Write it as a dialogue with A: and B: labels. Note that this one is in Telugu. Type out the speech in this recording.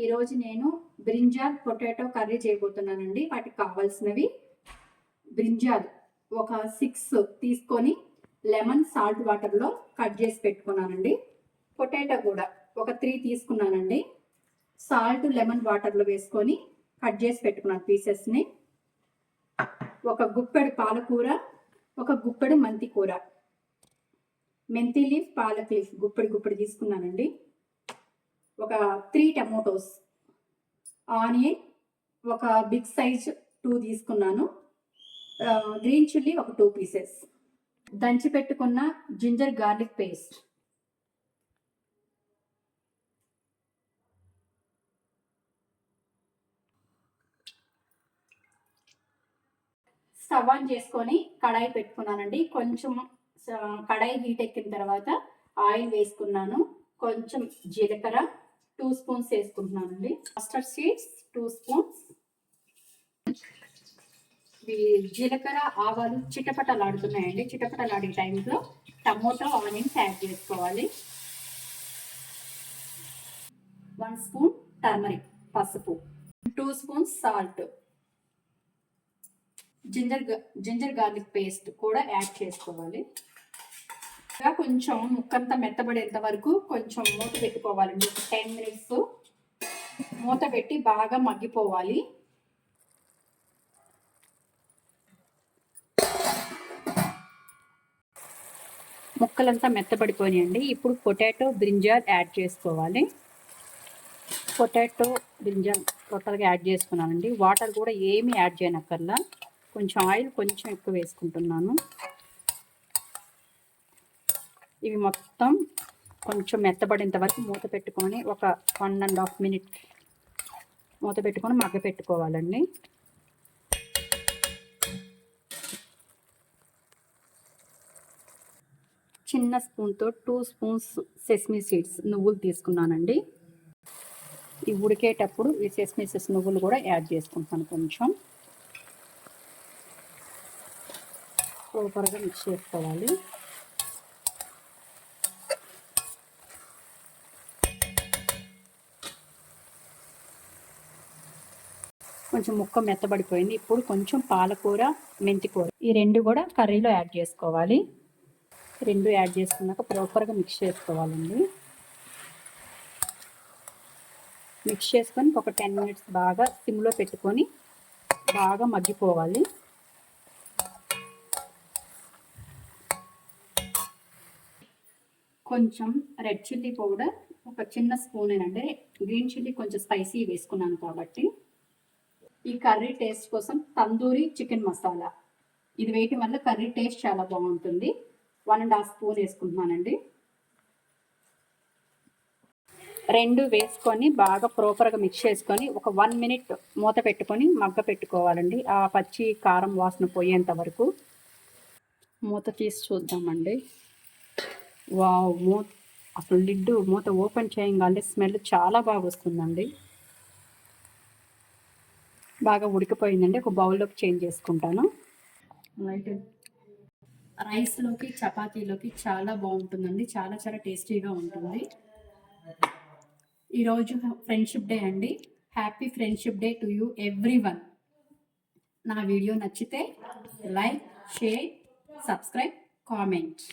A: ఈరోజు నేను బ్రింజాల్ పొటాటో కర్రీ చేయబోతున్నానండి. వాటికి కావాల్సినవి బ్రింజాల్ ఒక 6 తీసుకొని లెమన్ సాల్ట్ వాటర్లో కట్ చేసి పెట్టుకున్నానండి. పొటాటో కూడా ఒక 3 తీసుకున్నానండి. సాల్ట్ లెమన్ వాటర్లో వేసుకొని కట్ చేసి పెట్టుకున్నాను పీసెస్ని. ఒక గుప్పెడు పాలకూర, ఒక గుప్పెడు మెంతి కూర, మెంతి లీఫ్, పాలక్ లీఫ్ గుప్పెడు తీసుకున్నానండి. ఒక 3 టమోటోస్, ఆనియన్ ఒక బిగ్ సైజ్ 2 తీసుకున్నాను, గ్రీన్ చిల్లీ ఒక 2 పీసెస్, దంచి పెట్టుకున్న ginger garlic paste, stove on చేసుకొని కడాయి పెట్టుకున్నానండి. కొంచెం కడాయి హీట్ ఎక్కిన తర్వాత ఆయిల్ వేసుకున్నాను. కొంచెం జీలకర్ర 2 స్పూన్స్ వేసుకుంటున్నానండి. Mustard seeds 2 spoons. జీలకర్ర ఆవాలు చిటపటలాడుతున్నాయండి. చిటపటలాడే టైంలో టమోటో ఆనియన్స్ యాడ్ చేసుకోవాలి. 1 స్పూన్ టర్మరిక్ పసుపు, 2 spoons salt, ginger garlic paste కూడా యాడ్ చేసుకోవాలి. కొంచెం ముక్కంతా మెత్తబడేంత వరకు కొంచెం మూత పెట్టుకోవాలండి. 10 మినిట్స్ మూత పెట్టి బాగా మగ్గిపోవాలి. ముక్కలంతా మెత్తబడిపోయాయండి. ఇప్పుడు పొటాటో బ్రింజాల్ యాడ్ చేసుకోవాలి. పొటాటో బ్రింజాల్ టోటల్గా యాడ్ చేసుకున్నానండి. వాటర్ కూడా ఏమీ యాడ్ చేయనక్కర్లా. కొంచెం ఆయిల్ కొంచెం ఎక్కువ వేసుకుంటున్నాను. ఇవి మొత్తం కొంచెం మెత్తబడేంత వరకు మూత పెట్టుకొని ఒక 1.5 మినిట్ మూత పెట్టుకొని మగ్గ పెట్టుకోవాలండి. చిన్న స్పూన్తో 2 స్పూన్స్ సెస్మీ సీడ్స్ నువ్వులు తీసుకున్నానండి. ఇవి ఉడికేటప్పుడు ఈ సెస్మీ సీడ్స్ నువ్వులు కూడా యాడ్ చేసుకుంటాను. కొంచెం సూపర్గా మిక్స్ చేసుకోవాలి. కొంచెం ముక్క మెత్తబడిపోయింది. ఇప్పుడు కొంచెం పాలకూర, మెంతికూర ఈ 2 కూడా కర్రీలో యాడ్ చేసుకోవాలి. 2 యాడ్ చేసుకున్నాక ప్రాపర్గా మిక్స్ చేసుకోవాలండి. మిక్స్ చేసుకొని ఒక 10 మినిట్స్ బాగా సిమ్లో పెట్టుకొని బాగా మగ్గిపోవాలి. కొంచెం రెడ్ చిల్లీ పౌడర్ ఒక చిన్న స్పూనేనండి. గ్రీన్ చిల్లీ కొంచెం స్పైసీ వేసుకున్నాను కాబట్టి. ఈ కర్రీ టేస్ట్ కోసం తందూరి చికెన్ మసాలా ఇది వేయటం వల్ల కర్రీ టేస్ట్ చాలా బాగుంటుంది. 1.5 స్పూన్ వేసుకుంటున్నానండి. 2 వేసుకొని బాగా ప్రాపర్గా మిక్స్ చేసుకొని ఒక 1 మినిట్ మూత పెట్టుకొని మగ్గ పెట్టుకోవాలండి. ఆ పచ్చి కారం వాసన పోయేంత వరకు. మూత తీసి చూద్దామండి. వావ్, అసలు లిడ్ మూత ఓపెన్ చేయగానే స్మెల్ చాలా బాగా వస్తుందండి. బాగా ఉడికిపోయిందండి. ఒక బౌల్లోకి చేంజ్ చేసుకుంటాను. రైస్లోకి చపాతీలోకి చాలా బాగుంటుందండి. చాలా చాలా టేస్టీగా ఉంటుంది. ఈరోజు ఫ్రెండ్షిప్ డే అండి. Happy friendship day to you everyone. నా వీడియో నచ్చితే లైక్, షేర్, సబ్స్క్రైబ్, కామెంట్.